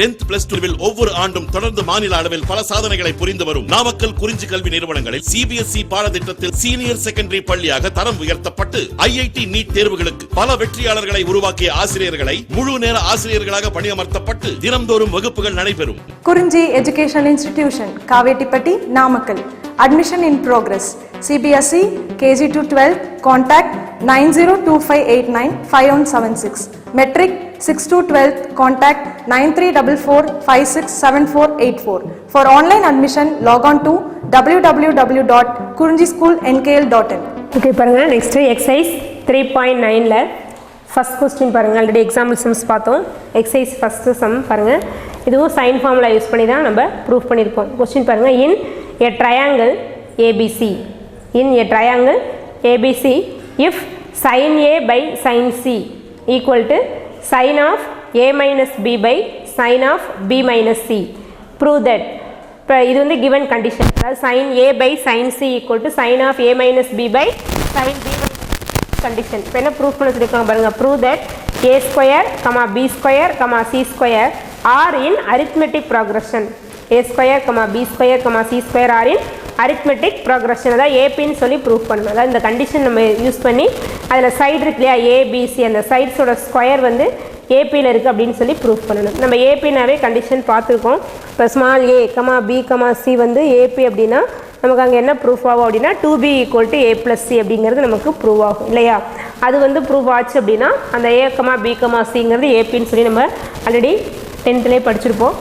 10th plus 2 ஒவ்வொரு ஆண்டும் தொடர்ந்து மாநில அளவில் பல சாதனைகளை புரிந்து வரும் நாமக்கல் குறிஞ்சி கல்வி நிறுவனங்களில் CBSE பாடத்திட்டத்தில் சீனியர் செகண்டரி பள்ளியாக தரம் உயர்த்தப்பட்டு IIT நீட் தேர்வுகளுக்கு பல வெற்றியாளர்களை உருவாக்கிய ஆசிரியர்களை முழு நேர ஆசிரியர்களாக பணியமர்த்தப்பட்டு தினம்தோறும் வகுப்புகள் நடைபெறும். குறிஞ்சி educational institution Kavettipatti Namakkal. Admission in progress. CBSE KG to 12 contact 9025895176. Metric 6 to 12 contact 9344567484. For online admission log on to www.kurinjischoolnkl.in. Okay பாருங்க next exercise 3.9 ல first question பாருங்க ஆல்ரெடி எக்ஸாம்பிள் சம்ஸ் பார்த்தோம். exercise first sum பாருங்க இதுவும் sin formula யூஸ் பண்ணி தான் நம்ம proof பண்ணியிருக்கோம். question பாருங்க in a triangle ABC if sin A by sin C equal to sin of A minus B by sin of B minus C, prove that. இப்போ இது வந்து given condition, அதாவது sin A by sin C equal to sin of A minus B by sin B condition. இப்போ என்ன proof பண்ண சொல்லியிருக்காங்க பாருங்க. prove that A square, B square, C square are in arithmetic progression. A square, B square, C square are in arithmetic progression. அதான் ஏபின்னு சொல்லி proof பண்ணணும். அதாவது இந்த கண்டிஷன் நம்ம யூஸ் பண்ணி அதில் சைடு இருக்கு இல்லையா ஏபிசி, அந்த சைட்ஸோட ஸ்கொயர் வந்து ஏபியில் இருக்குது அப்படின்னு சொல்லி ப்ரூஃப் பண்ணணும். நம்ம ஏபினாவே கண்டிஷன் பார்த்துருக்கோம். இப்போ ஸ்மால் ஏ பி சி வந்து ஏபி அப்படின்னா நமக்கு அங்கே என்ன ப்ரூஃப் ஆகும் அப்படின்னா 2b = a + c அப்படிங்கிறது நமக்கு ப்ரூவ் ஆகும் இல்லையா. அது வந்து ப்ரூவ் ஆச்சு அப்படின்னா அந்த ஏ பி சிங்கிறது ஏபின்னு சொல்லி நம்ம ஆல்ரெடி 10th படிச்சிருப்போம்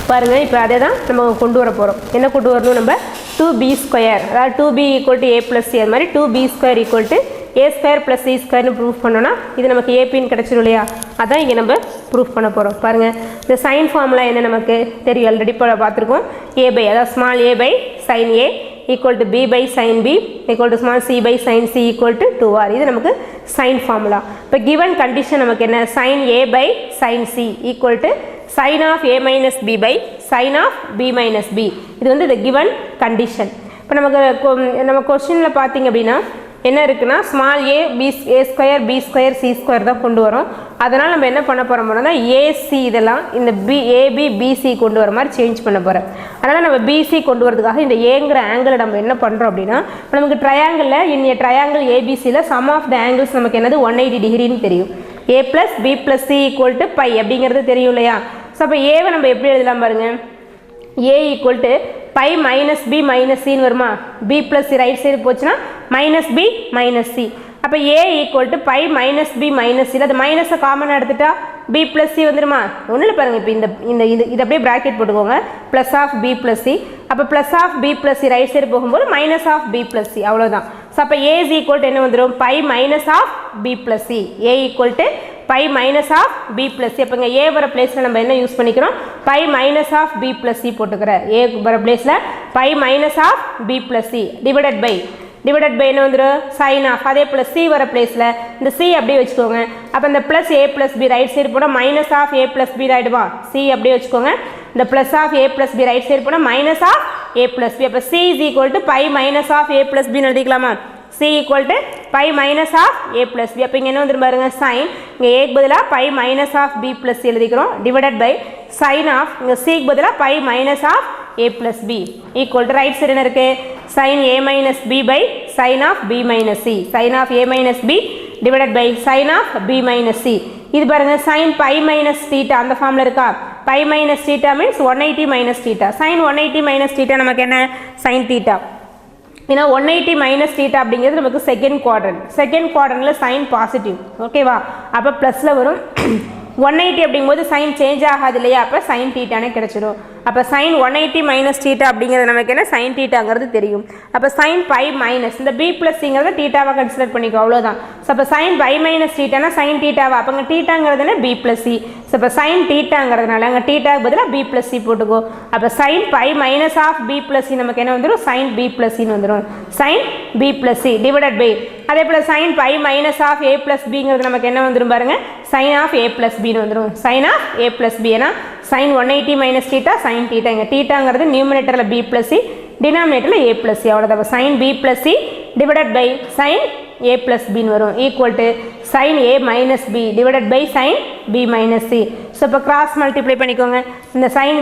பாருங்கள். இப்போ அதே தான் நம்ம கொண்டு வர போகிறோம். என்ன கொண்டு வரணும் நம்ம 2b², அதாவது 2b = a + c, அது மாதிரி 2b² = a² + c² ப்ரூஃப் பண்ணோன்னா இது நமக்கு ஏபின்னு கிடச்சிடும் இல்லையா. அதான் இங்கே நம்ம ப்ரூஃப் பண்ண போகிறோம். பாருங்கள் இந்த சைன் ஃபார்முலா என்ன நமக்கு தெரியும், ஆல்ரெடி பார்த்துருக்கோம். அதாவது small a by sin A = b by sin B = small c by sin C = 2r. இது நமக்கு சைன் ஃபார்முலா. இப்போ கிவன் கண்டிஷன் நமக்கு என்ன, sin A by sin C = sin of A minus B by sin of B minus B. இது வந்து the given condition. இப்போ நமக்கு நம்ம கொஸ்டினில் பார்த்தீங்க அப்படின்னா என்ன இருக்குன்னா small a square b square c square தான் கொண்டு வரோம். அதனால் நம்ம என்ன பண்ண போகிறோம்னா ஏசி இதெல்லாம் இந்த ஏபி பிசி கொண்டு வர மாதிரி சேஞ்ச் பண்ண போகிறோம். அதனால் நம்ம பிசி கொண்டு வரதுக்காக இந்த ஏங்கிற ஆங்கிளை நம்ம என்ன பண்ணுறோம் அப்படின்னா நமக்கு ட்ரையாங்கிளில் இன்னைய ட்ரையாங்கிள் ஏபிசியில் சம் ஆஃப் த ஆங்கிள்ஸ் நமக்கு என்னது 180 டிகிரின்னு தெரியும். a + b + c = π அப்படிங்கிறது தெரியும் இல்லையா. ஸோ அப்போ ஏவை நம்ம எப்படி எழுதலாம் பாருங்கள். a = π - b - c வருமா. b + c ரைட் சைடு போச்சுன்னா -b - c. அப்போ a = π - b - c. அது மைனஸை காமனாக எடுத்துட்டா b + c வந்துடுமா. ஒன்றும் இல்லை பாருங்கள். இப்போ இது அப்படியே ப்ராக்கெட் போட்டுக்கோங்க. +b + c. அப்போ +b + c ரைட் சைடு போகும்போது -b + c அவ்வளோதான். ஸோ அப்போ a = என்ன வந்துடும், π - b + c. a = π - b + c. அப்போங்க a வர பிளேஸில் நம்ம என்ன யூஸ் பண்ணிக்கிறோம், π - b + c போட்டுக்கிறேன். a வர பிளேஸில் π - b + c டிவைடட் பை என்ன வந்துடும் சைன் ஆஃப். அதே போல் c வர பிளேஸில் இந்த c அப்படியே வச்சுக்கோங்க. அப்போ இந்த +a + b ரைட் சைடு போனால் -a + b ஆகிடுமா. c அப்படியே வச்சுக்கோங்க. இந்த +a + b ரைட் சைடு போனால் -a + b. அப்போ c = π - a + b எழுதிக்கலாமா. c = π - a + b. அப்போ இங்கே என்ன வந்துடும் பாருங்க சைன். இங்கே a பதிலாக π - b + c எழுதிக்கிறோம். டிவைடட் பை சைன் ஆஃப் இங்கே c பதிலாக π - a + b equal to right side என்ன இருக்குது sin a - b by sin of b - c. sin of a - b divided by sin of b - c. இது பாருங்கள் sin π - θ அந்த ஃபார்மில் இருக்கா. π - θ மீன்ஸ் 180 - θ. sin 180 - θ நமக்கு என்ன sin θ. ஏன்னா 180 - θ அப்படிங்கிறது நமக்கு செகண்ட் குவாட்ரண்ட்டில் சைன் பாசிட்டிவ் ஓகேவா. அப்போ ப்ளஸில் வரும். 180 அப்படிங்கும்போது சைன் சேஞ்ச் ஆகாது இல்லையா. அப்போ சைன் தீட்டானே கிடச்சிடும். அப்போ சைன் 180 - θ அப்படிங்கிறது நமக்கு என்ன சைன் தீட்டாங்கிறது தெரியும். அப்போ சைன் π மைனஸ் இந்த b + cங்கிறத தீட்டாவாக கன்சிடர் பண்ணிக்கோ அவ்வளோதான். ஸோ அப்போ சைன் π - θனா சைன் தீட்டாவா. அப்போ அங்கே தீட்டாங்கிறது என்ன b + c. ஸோ அப்போ சைன் தீட்டாங்கிறதுனால அங்கே தீட்டாக்கு பதிலாக b + c போட்டுக்கோ. அப்போ சைன் π - b + c நமக்கு என்ன வந்துடும் சைன் b + cன்னு வந்துடும். Sine b + c divided by அதே போல் சைன் π - a + bங்கிறது நமக்கு என்ன வந்துடும் பாருங்கள் சைன் ஆஃப் a + bன்னு வந்துடும். Sine of a + b. ஏன்னா sin 180 - θ sin θ. இங்கே தீட்டாங்கிறது நியூமினேட்டரில் b + c டினாமினேட்டரில் a + c அவ்வளோதான். sin b + c divided by sin a + bன்னு வரும் equal to sin a - b divided by sin b minus c. So இப்போ cross multiply பண்ணிக்கோங்க. இந்த sine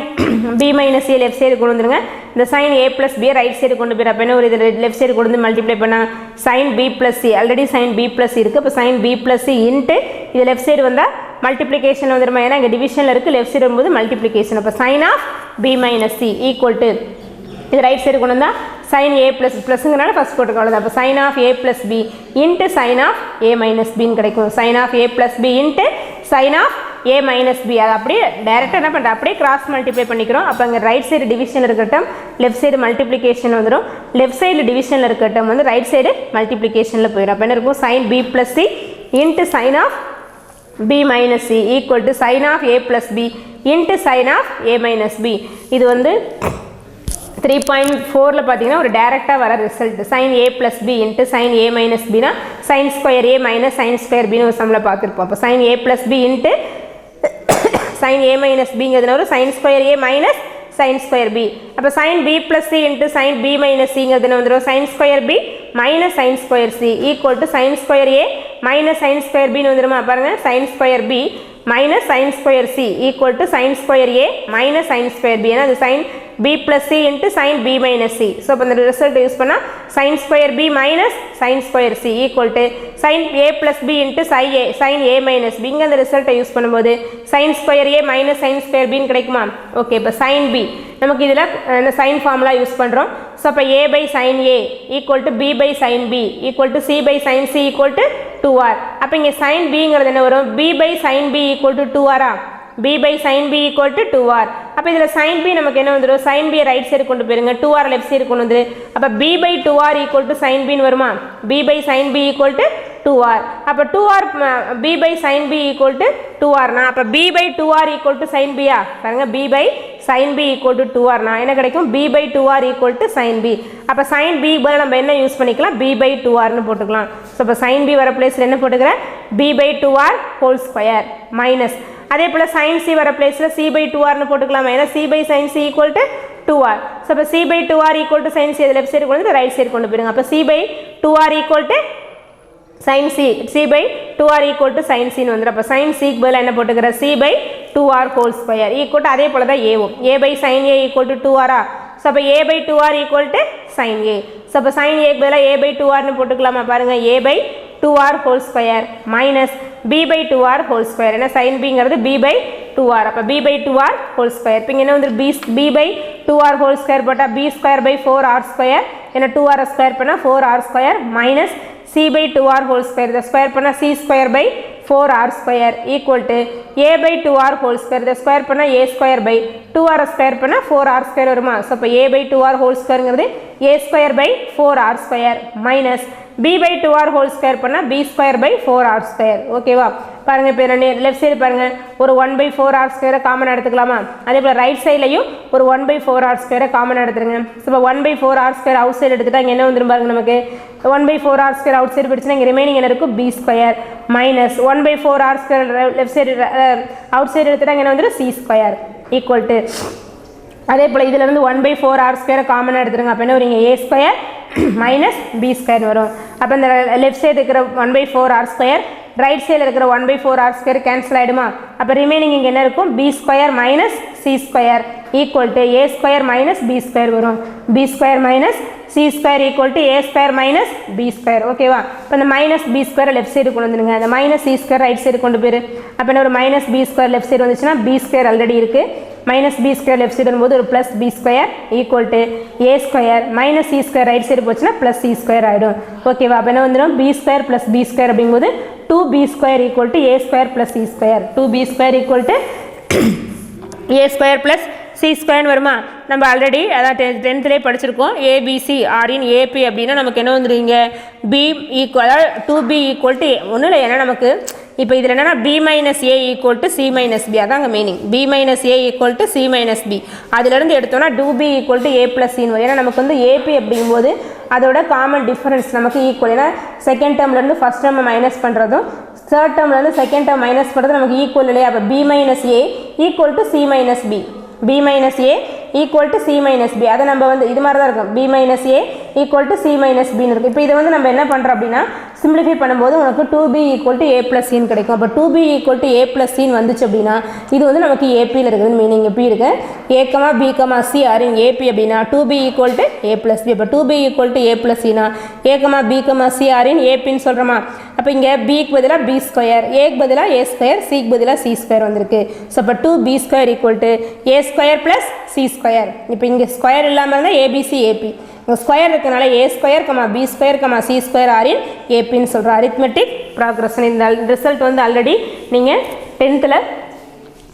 b minus c left side கொண்டு வந்துருங்க. இந்த sine a plus b right side கொண்டு போயிரு. அப்போ என்ன ஒரு இது லெஃப்ட் சைடு கொண்டு வந்து மல்டிப்ளை பண்ணால் sine b plus c, already sine b plus c இருக்குது. இப்போ sine b plus c into இது லெஃப்ட் சைடு வந்தால் மல்டிப்ளிகேஷன் வந்துருமா, ஏன்னா இங்கே டிவிஷனில் இருக்குது, லெஃப்ட் சைடு வரும்போது மல்டிப்ளிகேஷன். அப்போ sine of b minus c equal to இது ரைட் சைடு கொண்டு வந்தால் சைன் a ப்ளஸ் ப்ளஸ்ங்கிறனால ஃபஸ்ட் போட்டுக்கொள்ளது. அப்போ sine of a plus B into sine of a minus பின்னு கிடைக்கும். Sine of a plus B into sine of a minus B. அது அப்படியே டேரெக்டாக என்ன பண்ணுறோம், அப்படியே கிராஸ் மல்டிப்ளை பண்ணிக்கிறோம். அப்போ அங்கே ரைட் சைடு டிவிஷன் இருக்கட்டும், லெஃப்ட் சைடு மல்டிப்ளிகேஷன் வந்துடும். லெஃப்ட் சைடு டிவிஷனில் இருக்கட்டும் வந்து ரைட் சைடு மல்டிப்ளிகேஷனில் போயிடும். அப்போ என்ன இருக்கும், sine b plus C into sine of b minus c equal to sine of a plus B into sine of a minus B. இது வந்து 3.4ல் பார்த்தீங்கன்னா ஒரு டேரெக்டாக வர result. Sine a plus B into sine a minus பினா sine square a minus sine square பின்னு ஒரு சம்மில் பார்த்துருப்போம். அப்போ sine a plus B into sine a minus பிங்கிறதுனா ஒரு sine square a minus sine square B. அப்போ sine b plus C into sine b minus சிங்கிறதுனா வந்துடும் sine square B minus sine square C equal to sine square a minus sine square பின்னு வந்துடுமா. பாருங்கள், sine square B minus sine square C equal to sine square a minus sine square B. ஏன்னா அது sine b plus c into sin b minus c. So இப்போ இந்த result use பண்ணால் sin square b minus sin square c equal to sin a plus b into sin a minus b. இங்கே அந்த ரிசல்ட்டை use பண்ணும்போது sin square a minus sin square பின்னு கிடைக்குமா. Okay, இப்போ sin b நமக்கு இதில் இந்த சைன் ஃபார்முலா யூஸ் பண்ணுறோம். ஸோ அப்போ a by sin a equal to b by sin b equal to c by sin c equal to 2r. அப்போ இங்கே sin bங்கிறது என்ன வரும், b by sin b equal to 2r. b by sin b equal to 2r. அப்போ இதில் sin b நமக்கு என்ன வந்துடும், sin b right side கொண்டு போயிருங்க, 2r லெஃப்ட் சைடு கொண்டு வந்துரு. அப்போ b by 2r equal to sin b வருமா, b by sin b equal to 2r. அப்போ 2r b by sin b equal to 2r னா அப்போ b by 2r equal to sin b பாருங்க, b by sin b equal to 2r னா என்ன கிடைக்கும், b by 2r equal to sin b. அப்போ sin b பதில் நம்ம என்ன யூஸ் பண்ணிக்கலாம், b by 2rனு போட்டுக்கலாம். ஸோ இப்போ sin b வர பிளேஸில் என்ன போட்டுக்கிறேன், b by 2r whole square minus அதே போல் sin c வர பிளேஸில் c by 2rனு போட்டுக்கலாமா, ஏன்னா c by sin c equal to 2r. So இப்போ c by 2r equal to sin c அது லெஃப்ட் சைடு கொண்டு வந்து ரைட் சைடு கொண்டு போயிடுங்க. அப்போ c by 2r equal to sin c, c by 2r equal to sin c னு வந்துடும். அப்போ sin c க்கு பதிலாக என்ன போட்டுக்கிற, c by 2r whole square equal to அதே போல் தான் ஏவும், a by sin a equal to 2r. So அப்போ a by 2r equal to sin a. So அப்போ sin a க்கு பதிலாக a by 2rனு போட்டுக்கலாமா, பாருங்கள், a by 2r whole square minus b by 2r whole square. ஏன்னா sin bங்கிறது b by 2r. அப்போ b by 2r whole square. இப்போ இங்கே என்ன வந்து b by 2r whole square போட்டால் b square by 4r square, ஏன்னா 2r ஸ்கொயர் பண்ணால் 4r square minus c by 2r whole square, இதை ஸ்கொயர் பண்ணால் c square by 4r square equal to a by 2r whole square, இதை square பண்ணால் a square by 2r square பண்ணால் 4r square வருமா. So இப்போ a by 2r whole ஸ்கொயருங்கிறது a square by 4r square minus b by 2r whole square பண்ணால் b square by 4r square. ஓகேவா, பாருங்கள், இப்போ லெஃப்ட் சைடு பாருங்கள், ஒரு 1 by 4r ஸ்கொயரை காமன் எடுத்துக்கலாமா, அதே போல் ரைட் சைட்லையும் ஒரு 1 by 4r ஸ்கொயரை காமன் எடுத்துருங்க. ஸோ இப்போ 1 by 4r square out side எடுத்துட்டா இங்கே என்ன வந்துடும் பாருங்க, நமக்கு 1 by 4r square out side போயிடுச்சுன்னா இங்கே ரிமைனிங் என்ன இருக்கும், b square minus 1 by 4r square left side out side எடுத்துட்டா இங்கே என்ன வந்துடும், c ஸ்கொயர் ஈக்குவல் டு அதே போல் இதிலிருந்து 1 by 4r ஸ்கொயரை காமனாக எடுத்துருங்க. அப்போ என்ன வரும், a square minus b square வரும். அப்போ இந்த லெஃப்ட் சைடு இருக்கிற 1 by 4r ஸ்கொயர் ரைட் சைடில் இருக்கிற 1 by 4r ஸ்கொயர் கேன்சல் ஆகிடுமா. அப்போ ரிமைனிங் இங்கே என்ன இருக்கும், b square minus c square equal to a square minus b square வரும். b square minus c square equal to a square minus b square. ஓகேவா, இப்போ இந்த minus b square left side கொண்டு வந்துடுங்க, அந்த minus c square right side கொண்டு போயிரு. அப்போ என்ன ஒரு minus b square left side வந்துச்சுன்னா b ஸ்கொயர் ஆல்ரெடி இருக்குது, minus b square left side வரும்போது ஒரு plus b square equal to a square minus c square right side போச்சுன்னா ப்ளஸ் c ஸ்கொயர் ஆகிடும். ஓகேவா, அப்போ என்ன வந்துடும், b square plus b square அப்படிங்கும்போது 2b square equal to a square plus c square, 2b square equal to a square plus c square வருமா. நம்ம already அதான் 10th படிச்சிருக்கோம், ஏபிசி ஆரின் ஏபி அப்படின்னா நமக்கு என்ன வந்துடுவீங்க, b ஈக்குவல் அதாவது 2b ஈக்குவல் டு ஒன்றும் இல்லை, ஏன்னா நமக்கு இப்போ இதில் என்னென்னா b minus a equal to c minus b, அதாங்க meaning, b minus a equal to c minus b. அதிலேருந்து எடுத்தோம்னா 2b equal to a plus சின்னு வரும். ஏன்னா நமக்கு வந்து ஏபி அப்படிங்கும்போது அதோட காமன் டிஃபரன்ஸ் நமக்கு ஈக்குவல், ஏன்னா செகண்ட் டேர்ம்லேருந்து ஃபஸ்ட் டேர்மை மைனஸ் பண்ணுறதும் தேர்ட் டேர்ம்லேருந்து செகண்ட் டேர்ம் மைனஸ் பண்ணுறது நமக்கு ஈக்குவல் இல்லையா. அப்போ b minus a equal to c minus b, b minus a equal to c minus b, அதை நம்ம வந்து இது மாதிரி தான் இருக்கும், b minus a equal to c minus பின்னு இருக்கும். இப்போ இதை வந்து நம்ம என்ன பண்ணுறோம் அப்படின்னா சிம்பிளிஃபை பண்ணும்போது உனக்கு 2b equal to a plus சின்னு கிடைக்கும். அப்போ 2b equal to a plus சின்னு வந்துச்சு அப்படின்னா இது வந்து நமக்கு ஏபியில் இருக்குதுன்னு மீனிங். எப்படி இருக்கு a b c are in AP அப்படின்னா 2b equal to a plus b. அப்போ 2b equal to a plus சினா a b c are in ஏபின்னு சொல்கிறோமா. அப்போ இங்கே பிக்கு பதிலாக b ஸ்கொயர், ஏக்கு பதிலாக a ஸ்கொயர், சிக்கு பதிலாக c ஸ்கொயர் வந்திருக்கு. ஸோ அப்போ 2b square equal to a square plus c square. இப்போ இங்கே ஸ்கொயர் இல்லாமல் இருந்தால் ஏபிசி ஏபி, இங்கே ஸ்கொயர் இருக்கனால a square b square c square are in ஏபின்னு சொல்கிறோம். Arithmetic progression. இந்த ரிசல்ட் வந்து ஆல்ரெடி நீங்கள் 10th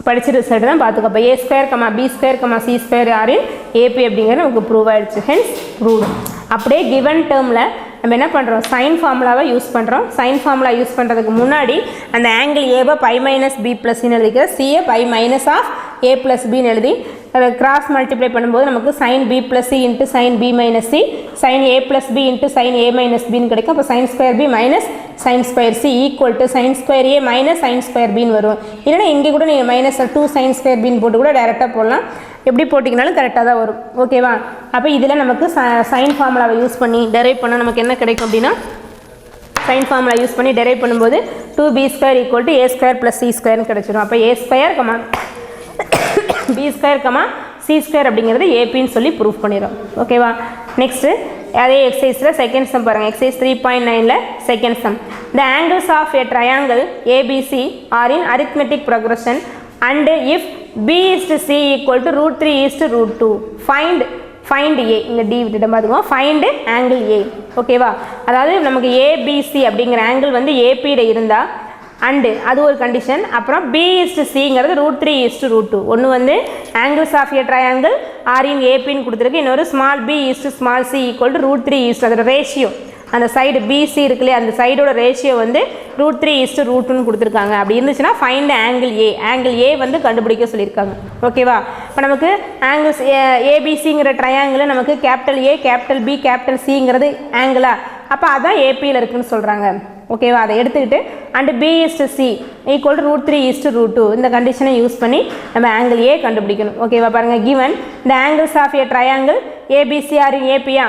படித்த ரிசல்ட் தான் பார்த்துக்கோ. அப்போ a square b square c square are in AP அப்படிங்கிறது நமக்கு ப்ரூவ் ஆகிடுச்சு. Hence proved. அப்படியே கிவன் டேர்மில் நம்ம என்ன பண்ணுறோம், சைன் ஃபார்முலாவை யூஸ் பண்ணுறோம். சைன் ஃபார்முலா யூஸ் பண்ணுறதுக்கு முன்னாடி அந்த ஆங்கிள் ஏவை பை மைனஸ் பி ப்ளஸ்ன்னு எழுதிக்கிற CA by minus of a plus பின்னு எழுதி அதை கிராஸ் மல்டிப்ளை பண்ணும்போது நமக்கு sine b plus C into sine b minus c sine a plus B into sine a minus பின்னு கிடைக்கும். அப்போ sine square B minus sine square C equal to sine square a minus sine square பின்னு வரும். இல்லைனா இங்கே கூட நீங்கள் minus 2 sign square பின்னு போட்டு கூட டேரெக்டாக போடலாம். எப்படி போட்டிங்கனாலும் கரெக்டாக தான் வரும். ஓகேவா. அப்போ இதில் நமக்கு சைன் ஃபார்முலாவை யூஸ் பண்ணி டெரைவ் பண்ணால் நமக்கு என்ன கிடைக்கும் அப்படின்னா, சைன் ஃபார்முலா யூஸ் பண்ணி டெரைவ் பண்ணும்போது 2b square equal to a square plus c ஸ்கொயர்னு கிடச்சிடும். அப்போ a square b square c square அப்படிங்கிறது ஏபின்னு சொல்லி ப்ரூஃப் பண்ணிடும். ஓகேவா. நெக்ஸ்ட்டு அதே எக்ஸசைஸில் செகண்ட் சம் பாருங்கள். எக்ஸசைஸ் 3.9ல் second sum. The angles of a triangle ABC are in arithmetic progression and if b is to c equal to root 3 is to root 2 find a. இங்கே D விட்டுட்டு பார்த்துக்குவோம். Find angle ஏ. ஓகேவா. அதாவது நமக்கு ABC அப்படிங்கிற angle வந்து ஏபியில் இருந்தால் and அது ஒரு கண்டிஷன். அப்புறம் பி இஸ்டு சிங்கிறது ரூட் 3 இஸ்டு ரூட் 2. ஒன்று வந்து angles of a triangle are in ஏபின்னு கொடுத்துருக்கு. இன்னொரு small b is to small c equal to root 3 is to அதோட ரேஷியோ, அந்த சைடு பிசி இருக்குல்லையே அந்த சைடோட ரேஷியோ வந்து ரூட் 3 இஸ்டு ரூட் 2ன்னு கொடுத்துருக்காங்க. அப்படி இருந்துச்சுன்னா find angle A. Angle A வந்து கண்டுபிடிக்க சொல்லியிருக்காங்க. ஓகேவா. இப்போ நமக்கு ஆங்கிள்ஸ் ஏபிசிங்கிற ட்ரையாங்கிள் நமக்கு capital A capital B capital சிங்கிறது ஆங்கிளா, அப்போ அதான் ஏபியில் இருக்குன்னு சொல்கிறாங்க. ஓகேவா. அதை எடுத்துக்கிட்டு and B is to C equal to root 3 is to root 2 இந்த கண்டிஷனை யூஸ் பண்ணி நம்ம ஆங்கிள் ஏ கண்டுபிடிக்கணும். ஓகேவா. பாருங்கள், கிவன் இந்த angles of a triangle ABC are in ஏபியா.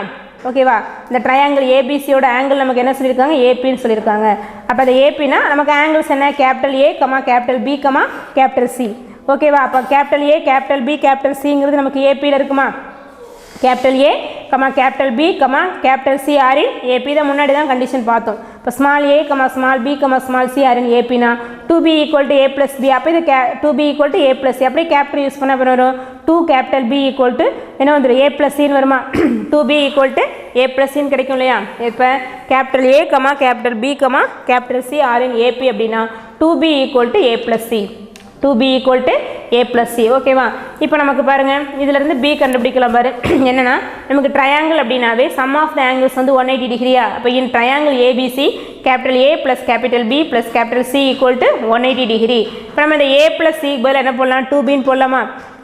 ஓகேவா. இந்த ட்ரையாங்கிள் ஏபிசியோட ஆங்கிள் நமக்கு என்ன சொல்லியிருக்காங்க, ஏபின்னு சொல்லியிருக்காங்க. அப்போ அந்த ஏபினா நமக்கு ஆங்கிள்ஸ் என்ன, capital A capital B capital C. ஓகேவா. அப்போ capital A capital B capital சிங்கிறது நமக்கு ஏபியில் இருக்குமா. Capital A capital B capital C are in AP தான் முன்னாடி தான் கண்டிஷன் பார்த்தோம். இப்போ small a small b small c are in ஏபினா 2b equal to a plus b. அப்போ இது 2b equal to a plus c. அப்படியே கேபிட்டல் யூஸ் பண்ண அப்புறம் வரும் 2 கேபிட்டல் பி ஈக்குவல் டு என்ன வந்துடும், ஏ ப்ளஸ் சின்னு வருமா. 2b equal to a plus சின்னு கிடைக்கும் இல்லையா. இப்போ capital A capital B capital C are in AP அப்படின்னா 2b equal to a plus c. 2b equal to a plus c. ஓகேவா. இப்போ நமக்கு பாருங்கள் இதிலேருந்து பி கண்டுபிடிக்கலாம். பாரு என்னென்னா நமக்கு ட்ரையாங்கிள் அப்படின்னாவே சம் ஆஃப் த ஆங்கிள்ஸ் வந்து 180 டிகிரியா. அப்போ in triangle ABC capital A plus capital B plus capital C equal to 180 degree. இப்போ நம்ம இந்த ஏ ப்ளஸ் சிக்கு பதிலாக என்ன போடலாம், 2bன்னு போடலாமா.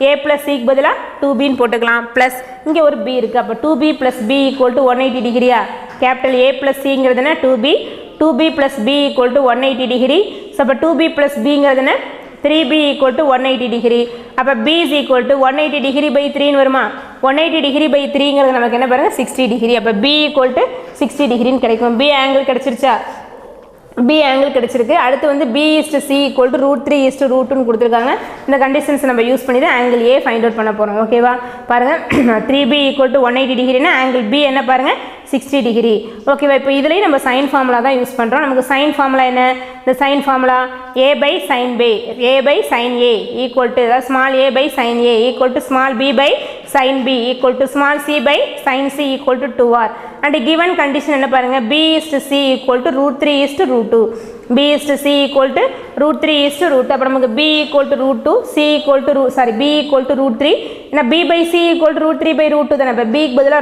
ஏ ப்ளஸ் சிக்கு பதிலாக 2bன்னு போட்டுக்கலாம். ப்ளஸ் இங்கே ஒரு பி இருக்குது. அப்போ 2b plus b equal to 180 டிகிரியா. கேபிட்டல் ஏ ப்ளஸ் சிங்கிறதுனா 2b plus b equal to 180 degree. So அப்போ 2b ப்ளஸ் பிங்கிறதுனா 3b ஈக்குவல் டு 180 டிகிரி. அப்போ b is equal to 180 degree by 3ன்னு வருமா. 180 டிகிரி பை 3ங்கிறது நமக்கு என்ன பாருங்கள் 60 டிகிரி. அப்போ b ஈக்குவல் டு 60 டிகிரின்னு கிடைக்கும். b ஆங்கிள் கிடச்சிருச்சா, b ஆங்கிள் கிடச்சிருக்கு. அடுத்து வந்து b is to c equal to root 3 is to root 2ன்னு கொடுத்துருக்காங்க. இந்த கண்டிஷன்ஸ் நம்ம யூஸ் பண்ணி தான் ஆங்கிள் ஏ ஃபைண்ட் அவுட் பண்ண போகிறோம். ஓகேவா. பாருங்கள் 3b ஈக்குவல் டு 180 டிகிரினா ஆங்கிள் b என்ன பாருங்கள் 60 டிகிரி. ஓகேவா. இப்போ இதுலேயும் நம்ம சைன் ஃபார்முலா தான் யூஸ் பண்ணுறோம். நமக்கு சைன் ஃபார்முலா என்ன, இந்த sine formula a by sine B a by sine A equal to small a by sine A equal to small b by sine b equal to small c by sine c equal to 2r. And given condition என்ன பாருங்கள், b is to c equal to root 3 is to root 2. b is to c equal to root 3 is to root. அப்போ நமக்கு b equal to root 2 c equal to b equal to root 3. ஏன்னா b by c equal to root 3 by root 2 தானே. இப்போ bக்கு பதிலாக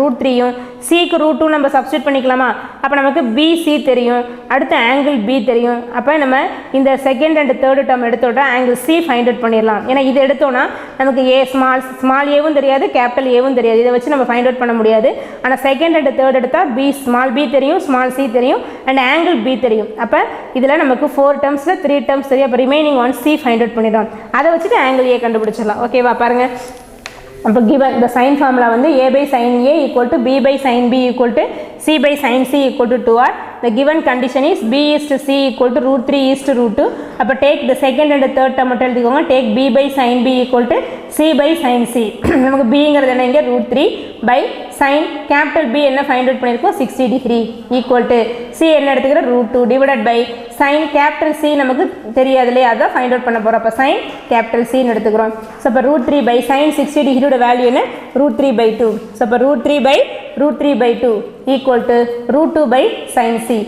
root 3யும் சிக்கு root 2 நம்ம substitute பண்ணிக்கலாமா. அப்போ நமக்கு bc தெரியும், அடுத்து ஆங்கிள் b தெரியும். அப்போ நம்ம இந்த செகண்ட் அண்ட் தேர்டு டேர்ம் எடுத்தோட ஆங்கிள் c ஃபைண்ட் அவுட் பண்ணிடலாம். ஏன்னா இது எடுத்தோன்னா நமக்கு ஏ ஸ்மால் ஏவும் தெரியாது கேபிட்டல் ஏவும் தெரியாது. இதை வச்சு நம்ம ஃபைண்ட் அவுட் பண்ண முடியாது. ஆனால் செகண்ட் அண்ட் தேர்ட் எடுத்தால் b ஸ்மால் b தெரியும், ஸ்மால் c தெரியும், அண்ட் ஆங்கிள் b தெரியும். அப்போ இதில் நமக்கு 4 டேர்ம்ஸில் 3 டேர்ம்ஸ் தெரியும். அப்போ ரிமைனிங் 1 c ஃபைண்ட் அவுட் பண்ணிடலாம். அதை வச்சுட்டு ஆங்கிள் ஏ கண்டுபிடிச்சிடலாம். ஓகேவா. பாருங்கள் அப்போ கிவன் இந்த சைன் ஃபார்முலா வந்து a by sine A equal to b by sine B equal to c by sine C equal to 2r. the given condition is b is to c equal to root 3 is to root 2. அப்போ take the second and the third term மட்டும் எழுதிக்கோங்க. take b by sin b equal to c by sin c. நமக்கு bங்கிறது என்ன இங்கே root 3 by sin capital B என்ன find out பண்ணியிருக்கோம் 60 degree equal to c என்ன எடுத்துக்கிற root 2 divided by sin capital C நமக்கு தெரியாது இல்லையா, அதான் find out பண்ண போகிறோம். அப்போ sin capital C எடுத்துக்கிறோம். ஸோ அப்போ root 3 by sin 60 degree value என்ன root 3 by 2. ஸோ அப்போ root 3 by 2 equal to root 2 by sin C.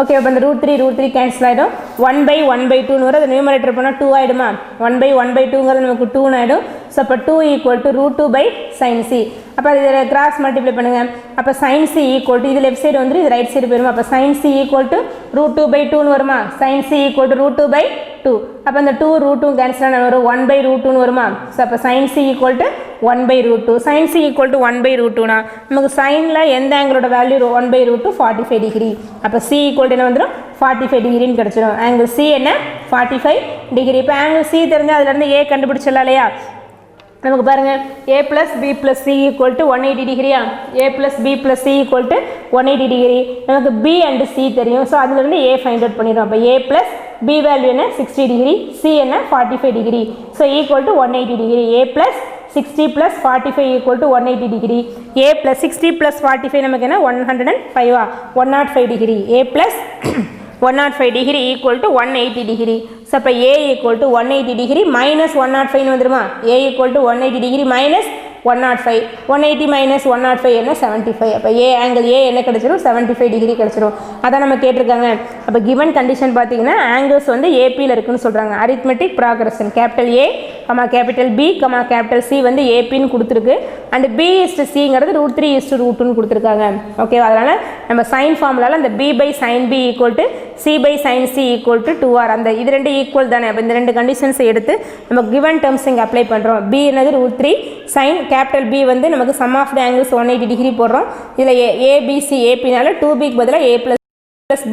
Okay, அப்போ இந்த root 3 கேன்சல் ஆகிடும். 1/1/2 வரும். அது நியூமரேட்டர் பண்ணால் 2 ஆகிடுமா, 1/1/2ங்கிறது நமக்கு 2 ஆகிடும். ஸோ அப்போ 2 equal to root 2 by sin C. அப்போ இதில் கிராஸ் மல்டிப்ளை பண்ணுங்கள். அப்போ sin C equal to இது லெஃப்ட் சைடு வந்துடும், இது ரைட் சைடு போயிடும். அப்போ sin C equal to root 2 by 2 வருமா, sin C equal to root 2 by 2. அப்போ அந்த 2 root 2 கேன்சல் ஆனால் வரும் 1/√2 வருமா. ஸோ அப்போ sin C equal to 1/√2. sin C equal to 1/√2னா நமக்கு சைனில் எந்த ஆங்கிளோட வேல்யூ 1/√2 45 டிகிரி. அப்போ C equal to என்ன வந்துடும் 45 டிகிரின்னு கிடச்சிடும். ஆங்கிள் C என்ன 45 டிகிரி. இப்போ ஆங்கிள் C தெரிஞ்சால் அதுலேருந்து A கண்டுபிடிச்சிடலாம் இல்லையா. நமக்கு பாருங்கள் a plus b plus c equal to 180 டிகிரியா, a plus b plus c equal to 180 degree. நமக்கு b and c தெரியும். ஸோ அதுலேருந்து a ஃபைண்ட் அவுட் பண்ணிடும். அப்போ a plus b வேல்யூ என்ன 60 டிகிரி, c என்ன 45 degree. So equal to 180 degree. a plus 60 plus 45 equal to 180 degree. a plus 60 plus 45 நமக்கு என்ன 105 105 degree. a plus 105 degree equal to 180 degree. So அப்போ a equal to 180 degree minus 105 வந்துடுமா. a equal to 180 degree minus 105. 180 minus 105 என்ன 75. அப்போ a angle a என்ன கிடச்சிரும் 75 degree கிடச்சிரும். அதான் நம்ம கேட்டிருக்காங்க. அப்போ கிவன் கண்டிஷன் பார்த்தீங்கன்னா ஆங்கிள்ஸ் வந்து ஏபியில் இருக்குன்னு சொல்கிறாங்க. Arithmetic progression capital A capital B capital C வந்து ஏபின்னு கொடுத்துருக்கு. And b is to cங்கிறது root 3 is to root 2ன்னு கொடுத்துருக்காங்க. ஓகேவா, அதனால் நம்ம சைன் ஃபார்முலாவில் அந்த b by sin b equal to c by sin c equal to 2r அந்த இது ரெண்டு ஈக்குவல் தானே. அப்போ இந்த ரெண்டு கண்டிஷன்ஸை எடுத்து நம்ம கிவன் டேர்ம்ஸ் இங்கே அப்ளை பண்ணுறோம். b என்னது root 3 sin கேபிட்டல் B வந்து நமக்கு sum of the angles 180 degree போடுறோம். இதில் ABC ஏபினால 2bக்கு பதிலாக a plus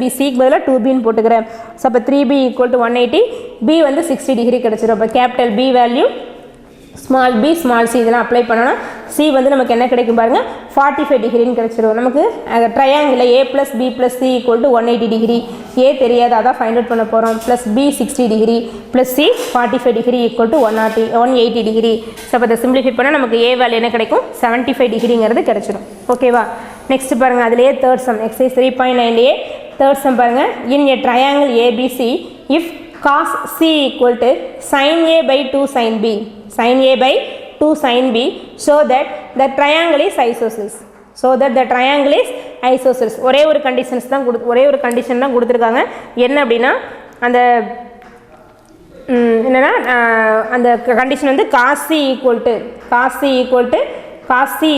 b cக்கு பதிலாக 2bன்னு போட்டுக்கிறேன். ஸோ அப்போ 3b equal to 180, b வந்து 60 டிகிரி கிடச்சிரும். அப்போ capital B value small b small c இதெல்லாம் அப்ளை பண்ணோன்னா c வந்து நமக்கு என்ன கிடைக்கும் பாருங்கள் 45 டிகிரின்னு கிடச்சிரும். நமக்கு triangle a plus b plus c equal to 180 degree. a தெரியாது, அதான் ஃபைண்ட் அவுட் பண்ண போகிறோம். Plus b 60 degree plus c 45 degree equal to 180 degree. So அப்போ அதை சிம்பிளிஃபை பண்ணால் நமக்கு a வேல்யூ என்ன கிடைக்கும் 75 டிகிரிங்கிறது கிடச்சிடும். ஓகேவா, நெக்ஸ்ட் பாருங்கள் அதிலேயே third sum exercise 3.9 third sum பாருங்கள். In a triangle ABC if cos C equal to sin A by 2 sin B, sin A by 2 sin B, so that the triangle is isosceles. So that the triangle is isosceles. ஒரே ஒரு conditions தான் ஒரே ஒரு condition தான் கொடுத்துருக்காங்க. என்ன அப்படின்னா அந்த என்னென்னா அந்த கண்டிஷன் வந்து cos C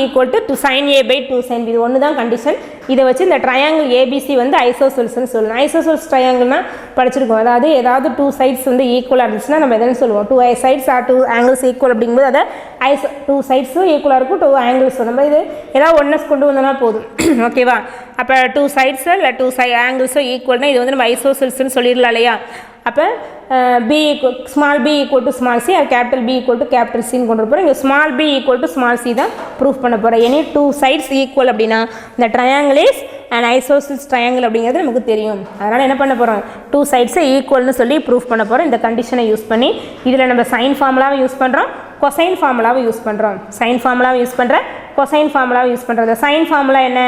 equal to sin A by 2 sin B. இது ஒன்று தான் கண்டிஷன். இதை வச்சு இந்த ட்ரையாங்கிள் ஏபிசி வந்து ஐசோசெல்ஸ்னு சொல்லணும். ஐசோசெல்ஸ் ட்ரையாங்கிள்னா படிச்சிருக்கோம். அதாவது ஏதாவது 2 சைட்ஸ் வந்து ஈக்குவலாக இருந்துச்சுன்னா நம்ம எதுன்னு சொல்லுவோம் 2 sides ஆர் 2 angles ஈக்குவல் அப்படிங்கும்போது அதை 2 சைட்ஸும் ஈக்குவலாக இருக்கும் 2 angles. நம்ம இது ஏதாவது ஒன்றுஸ் கொண்டு வந்தோன்னா போதும். ஓகேவா, அப்போ 2 sides இல்லை 2 angles ஈக்குவல்னா இது வந்து நம்ம ஐசோசெல்ஸ்னு சொல்லிடலாம் இல்லையா. அப்போ small b equal to small c, capital B equal to capital சின்னு கொண்டு போகிறோம். இங்கே small b equal to small c தான் ப்ரூஃப் பண்ண போகிறோம். எனி 2 sides ஈக்குவல் அப்படின்னா இந்த triangle is and isosceles triangle அப்படிங்கிறது நமக்கு தெரியும். அதனால் என்ன பண்ண போகிறோம் 2 sides ஈக்குவல்னு சொல்லி ப்ரூஃப் பண்ண போகிறோம். இந்த கண்டிஷனை யூஸ் பண்ணி இதில் நம்ம சைன் ஃபார்முலாவை யூஸ் பண்ணுறோம், கொசைன் ஃபார்முலாவை யூஸ் பண்ணுறோம். சைன் ஃபார்முலாவை யூஸ் பண்ணுறேன், கொசைன் ஃபார்முலாவை யூஸ் பண்ணுறது. சைன் ஃபார்முலா என்ன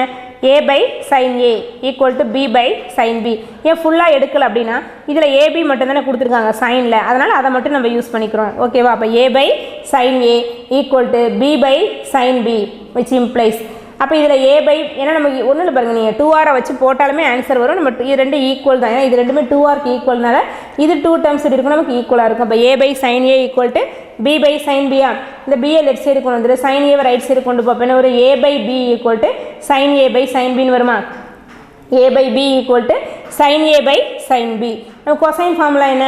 a by sin A equal to b by sin B. ஏன் ஃபுல்லாக எடுக்கல அப்படின்னா இதில் AB மட்டும் தானே கொடுத்துருக்காங்க சைனில், அதனால் அதை மட்டும் நம்ம யூஸ் பண்ணிக்கிறோம். ஓகேவா, அப்போ a by sin A equal to b by sin B which implies அப்போ இதில் a by ஏன்னா நமக்கு ஒன்றும் இல்லை பாருங்கள், நீங்கள் 2r வச்சு போட்டாலுமே ஆன்சர் வரும். நம்ம இது ரெண்டு ஈக்குவல் தான், ஏன்னா இது ரெண்டுமே 2rக்கு ஈக்குவல்னால இது 2 terms இருக்கும் நமக்கு ஈக்குவலாக இருக்கும். அப்போ a by sin A equal to b by sin B. இந்த b லெஃப்ட் சைடு கொண்டு வந்துட்டு sin A ரைட் சைடு கொண்டு போப்பேன். ஒரு a by b equal to sin A by sin Bன்னு வருமா. a by b equal to sin A by sin B. நம்ம cosine formula என்ன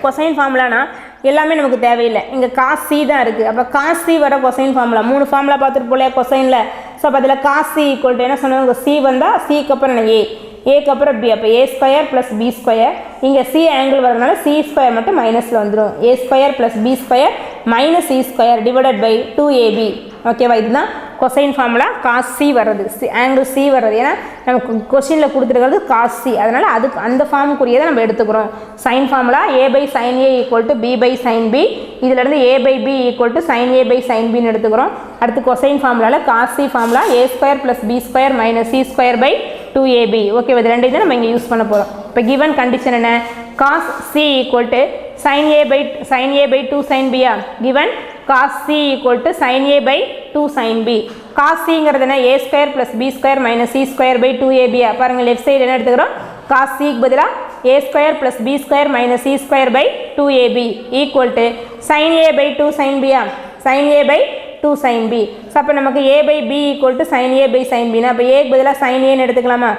cosine ஃபார்முலானா எல்லாமே நமக்கு தேவையில்லை. இங்கே cos C தான் இருக்குது. அப்போ cos C வர கொசைன் ஃபார்முலா 3 ஃபார்முலா பார்த்துட்டு போல கொசைனில். ஸோ அப்போ அதில் cos C ஈக்குவல் டு என்ன சொன்னாங்க C வந்தால் Cக்கு அப்புறம் என்ன ஏக்கு அப்புறம் B. அப்போ a² + b². இங்கே C ஆங்கிள் வரதுனால c² மட்டும் மைனஸில் வந்துடும். a² + b² - c² divided by 2ab. ஓகேவா, இதுதான் கொசைன் ஃபார்முலா காஸ் சி வர்றது, ஆங்கிள் சி வர்றது. ஏன்னா நமக்கு கொஸ்டினில் கொடுத்துருக்கிறது காஸ் சி, அதனால் அதுக்கு அந்த ஃபார்முக்குரியதை நம்ம எடுத்துக்கிறோம். Sine formula a by sine A equal to b by sine b, இதிலேருந்து a by b equal to sine a by sine பின்னு எடுத்துக்கிறோம். அடுத்து கொசைன் ஃபார்முலாவில் cos c formula a square plus b square minus c square by 2ab. Okay, இது ரெண்டையும் நம்ம இங்கே use பண்ண போகிறோம். இப்போ கிவன் கண்டிஷன் என்ன? Cos c equal to sin a by 2 sin b. given cos c equal to sin a by 2 sin b. cos c ங்கிறது என்ன? a square plus b square minus c square by 2ab. பாருங்க left side என்ன எடுத்துக்கிறோம்? cos c க்கு பதிலா a square plus b square minus c square by 2ab equal to sin a by 2 sin b. sin a by 2 sin b. So அப்போ நமக்கு a by b equal to sin a by sin b. அப்போ a க்கு பதிலாக sin a எடுத்துக்கலாமா?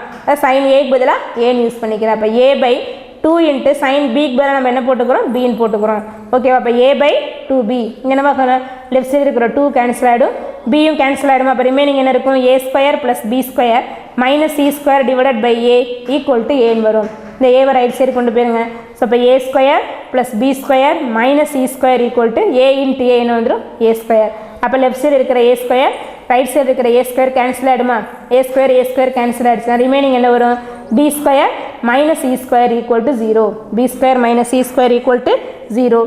sin a க்கு பதிலாக a use பண்ணிக்கிறேன். அப்போ a by 2 into sin b க்கு பதிலாக நம்ம என்ன போட்டுக்கிறோம்? b ன்னு போட்டுக்கிறோம். ஓகேவா? அப்போ a by 2b. இங்கே நம்ம லெஃப்ட் சைடு இருக்கிற 2 கேன்சல் ஆகிடும், பியும் கேன்சல் ஆகிடும். அப்போ ரிமைனிங் என்ன இருக்கும்? a square plus b square minus c square divided by a equal to ஏன்னு வரும். இந்த ஏவை ரைட் சைடு கொண்டு போயிருங்க. ஸோ இப்போ a square plus b square minus c square equal to a into a என்ன வந்துடும்? a square. அப்போ லெஃப்ட் சைடு இருக்கிற a ஸ்கொயர் ரைட் சைடு இருக்கிற a ஸ்கொயர் கேன்சல் ஆகிடுமா? a ஸ்கொயர் கேன்சல் ஆகிடுச்சுன்னா ரிமைனிங் என்ன வரும்? b square minus e square equal to 0. b square minus e square equal to 0,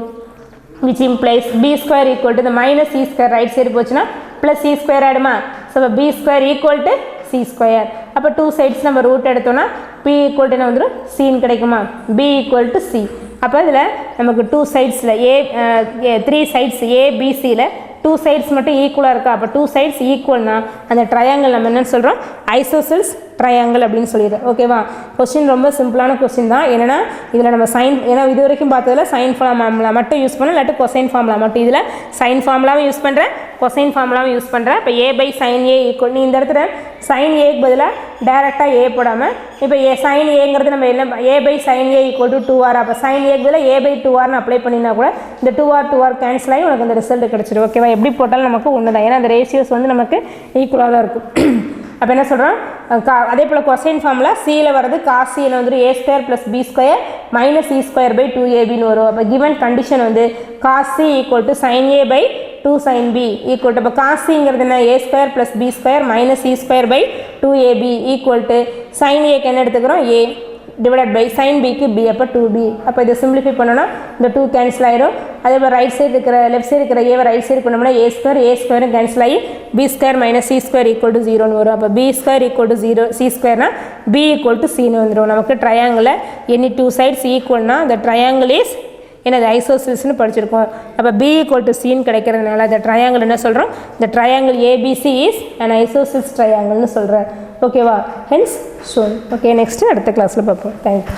which implies b square equal to the minus e square right side போச்சுனா plus e square ஆடுமா? so b square equal to c square. அப்போ 2 sides நம்ம root எடுத்தோம்னா p equal to என்ன வந்துடும்? c ன்னு கிடைக்குமா? b equal to c. அப்போ இதில் நமக்கு 2 sidesல a 3 sides a b cல 2 sides மட்டும் ஈக்குவலாக இருக்கா? அப்போ 2 sides ஈக்குவல்னா அந்த ட்ரையாங்கிள் நம்ம என்னன்னு சொல்கிறோம்? ஐசோசெல்ஸ் ட்ரையாங்கிள் அப்படின்னு சொல்லிடுறேன். ஓகேவா? கொஸ்டின் ரொம்ப சிம்பிளான கொஸ்டின் தான். என்னென்னா இதில் நம்ம சைன், ஏன்னா இது வரைக்கும் பார்த்ததில் சைன் ஃபார்முலா மட்டும் யூஸ் பண்ணோம், இல்லாட்டி கொசைன் ஃபார்முலா மட்டும். இதில் சைன் ஃபார்முலாவும் யூஸ் பண்ணுறேன், கொசைன் ஃபார்முலாவும் யூஸ் பண்ணுறேன். இப்போ a by sine A equal, நீ இந்த இடத்துல சைன் ஏக்கு பதிலாக டேரெக்டாக a போடாமல் இப்போ சைன் ஏங்கிறது நம்ம என்ன? a by sine A equal to 2r. அப்போ சைன் ஏக்கு பதிலாக a பை 2rனு அப்ளை பண்ணினா கூட இந்த 2r கேன்சல் ஆகி உனக்கு அந்த ரிசல்ட் கிடச்சிடும். ஓகேவா? எப்படி போட்டாலும் நமக்கு ஒன்று தான், ஏன்னா அந்த ரேஷியோஸ் வந்து நமக்கு ஈக்குவலாக தான் இருக்கும். அப்போ என்ன சொல்கிறோம்? அதே போல் கொசைன் ஃபார்முலா சியில் வர்றது காஸ் சி வந்துடும் a square plus b square minus c square by 2abன்னு வரும். அப்போ கிவன் கண்டிஷன் வந்து cos c equal to sine a by 2 sin b equal to, இப்போ காஸ் சிங்கிறது என்ன? a square plus b square minus c square by 2ab equal to sine ஏக்கு என்ன எடுத்துக்கிறோம்? a டிவைடட் பை சைன் பிக்கு b. அப்போ 2b. அப்போ இதை சிம்பிளிஃபை பண்ணோன்னா இந்த 2 கேன்சல் ஆயிடும். அதே போல் ரைட் சைடு இருக்கிற லெஃப்ட் சைடு இருக்கிற ஏவை ரைட் சைடு கொண்டோம்னா a ஸ்கொயரும் கேன்சல் ஆகி b square minus c square equal to 0ன்னு வரும். அப்போ b square equal to 0, c ஸ்கொயர்னா b ஈக்குவல் டு cன்னு வந்துடும். நமக்கு ட்ரையாங்கிளில் எனி 2 sides ஈக்குவல்னா the triangle is என்னது? ஐசோசெல்ஸ்னு படிச்சிருக்கோம். அப்போ b ஈக்குவல் டு cன்னு கிடைக்கிறதுனால அந்த ட்ரையாங்கிள் என்ன சொல்கிறோம்? the triangle ABC is an isosceles triangle னு சொல்கிறேன். ஓகேவா? Hence shown. ஓகே, நெக்ஸ்ட்டு அடுத்த கிளாஸில் பார்ப்போம். தேங்க்யூ.